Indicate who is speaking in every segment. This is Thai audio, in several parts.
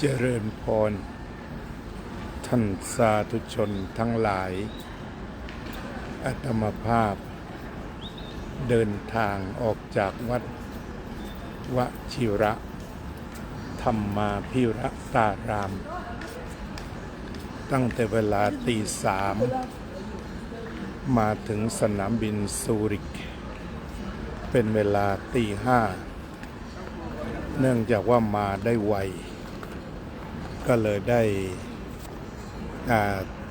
Speaker 1: เจริญพรท่านสาธุชนทั้งหลายอาตมาภาพเดินทางออกจากวัดวชิระธรรมาภิรตารามตั้งแต่เวลาตี 3มาถึงสนามบินซูริกเป็นเวลาตี 5เนื่องจากว่ามาได้ไวก็เลยได้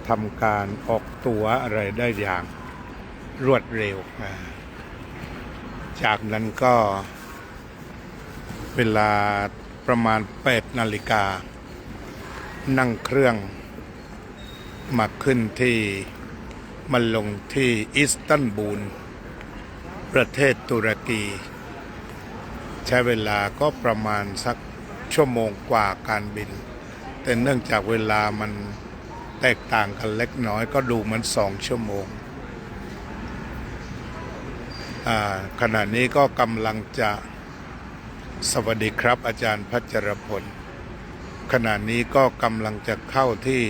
Speaker 1: ทำการออกตั๋วอะไรได้อย่างรวดเร็วจากนั้นก็เวลาประมาณ 8 นาฬิกานั่งเครื่องมาขึ้นที่มาลงที่อิสตันบูลประเทศตุรกีใช้เวลาก็ประมาณสักชั่วโมงกว่าการบินแต่เนื่องจากเวลามันแตกต่างกันเล็กน้อยก็ดูเหมือน2 ชั่วโมงขณะนี้ก็กำลังจะสวัสดีครับอาจารย์พัชรพลขณะนี้ก็กำลังจะเข้าที่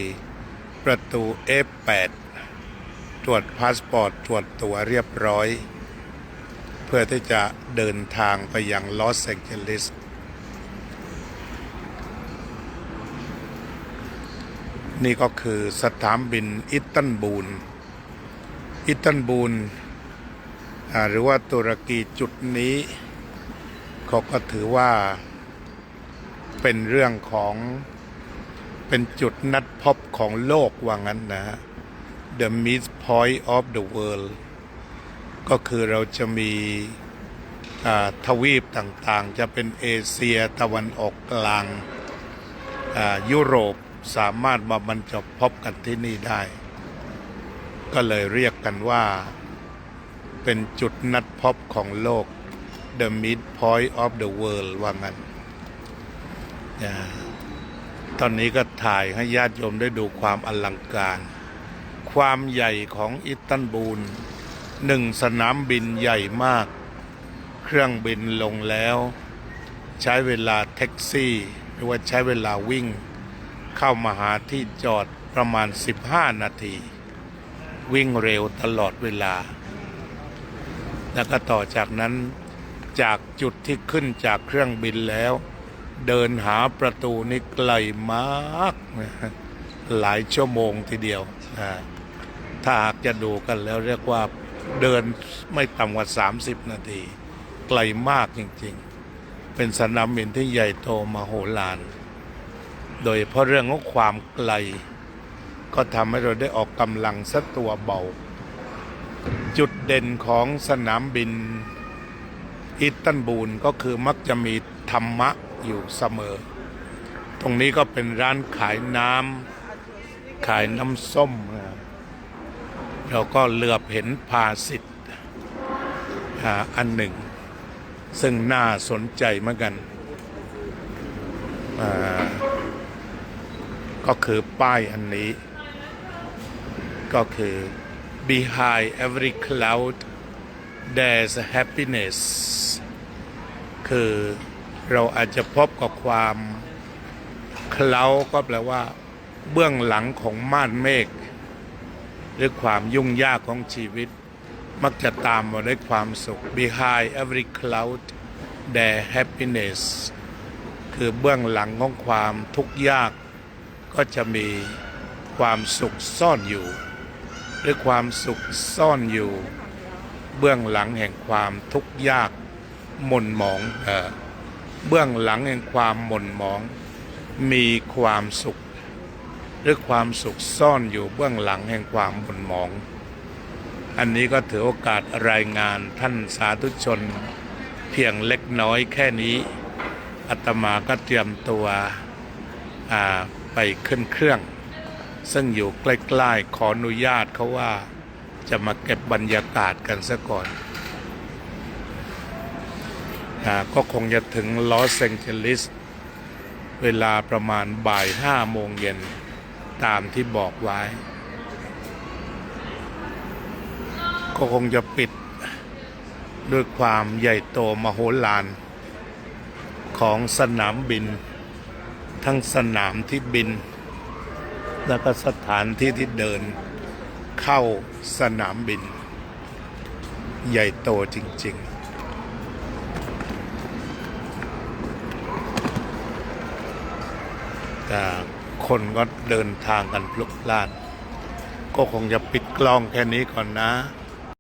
Speaker 1: ประตู F8 ตรวจพาสปอร์ตตรวจตั๋วเรียบร้อยเพื่อที่จะเดินทางไปยังลอสแองเจลิสนี่ก็คือสนามบินอิสตันบูลหรือว่าตุรกีจุดนี้เขาก็ถือว่าเป็นเรื่องของเป็นจุดนัดพบของโลกว่างั้นนะฮะ The Meet Point of the World ก็คือเราจะมีทวีปต่างๆจะเป็นเอเชียตะวันออกกลางยุโรปสามารถมาบรรจบพบกันที่นี่ได้ก็เลยเรียกกันว่าเป็นจุดนัดพบของโลก The Meet Point of the World ว่างั้นตอนนี้ก็ถ่ายให้ญาติโยมได้ดูความอลังการความใหญ่ของอิสตันบูล1 สนามบินใหญ่มากเครื่องบินลงแล้วใช้เวลาแท็กซี่หรือว่าใช้เวลาวิ่งเข้ามาหาที่จอดประมาณ15 นาทีวิ่งเร็วตลอดเวลาแล้วก็ต่อจากนั้นจากจุดที่ขึ้นจากเครื่องบินแล้วเดินหาประตูนี่ไกลมากหลายชั่วโมงทีเดียวถ้าหากจะดูกันแล้วเรียกว่าเดินไม่ต่ำกว่า30 นาทีไกลมากจริงๆเป็นสนามบินที่ใหญ่โตมโหฬารโดยเพราะเรื่องของความไกลก็ทำให้เราได้ออกกำลังสักตัวเบาจุดเด่นของสนามบินอิสตันบูลก็คือมักจะมีธรรมะอยู่เสมอตรงนี้ก็เป็นร้านขายน้ำส้มเราก็เหลือบเห็นภาษิตอันหนึ่งซึ่งน่าสนใจเหมือนกันก็คือป้ายอันนี้ก็คือ Behind every cloud there's happiness คือเราอาจจะพบกับความเคล้าก็แปลว่าเบื้องหลังของม่านเมฆหรือความยุ่งยากของชีวิตมักจะตามมาด้วยความสุข Behind every cloud there's happiness คือเบื้องหลังของความทุกข์ยากก็จะมีความสุขซ่อนอยู่หรือความสุขซ่อนอยู่เบื้องหลังแห่งความทุกข์ยากหม่นหมองเบื้องหลังแห่งความหม่นหมองมีความสุขหรือความสุขซ่อนอยู่เบื้องหลังแห่งความหม่นหมองอันนี้ก็ถือโอกาสรายงานท่านสาธุชนเพียงเล็กน้อยแค่นี้อาตมาก็เตรียมตัวไปขึ้นเครื่องซึ่งอยู่ใกล้ๆขออนุญาตเขาว่าจะมาเก็บบรรยากาศกันซะก่อนก็คงจะถึงลอสแองเจลิสเวลาประมาณบ่าย 5 โมงเย็นตามที่บอกไว้ก็คงจะปิดด้วยความใหญ่โตมโหฬารของสนามบิน ทั้งสนามที่บิน แล้วก็สถานที่ที่เดินเข้าสนามบิน ใหญ่โตจริงๆแต่คนก็เดินทางกันพลุกพล่าน ก็คงจะปิดกล้องแค่นี้ก่อนนะ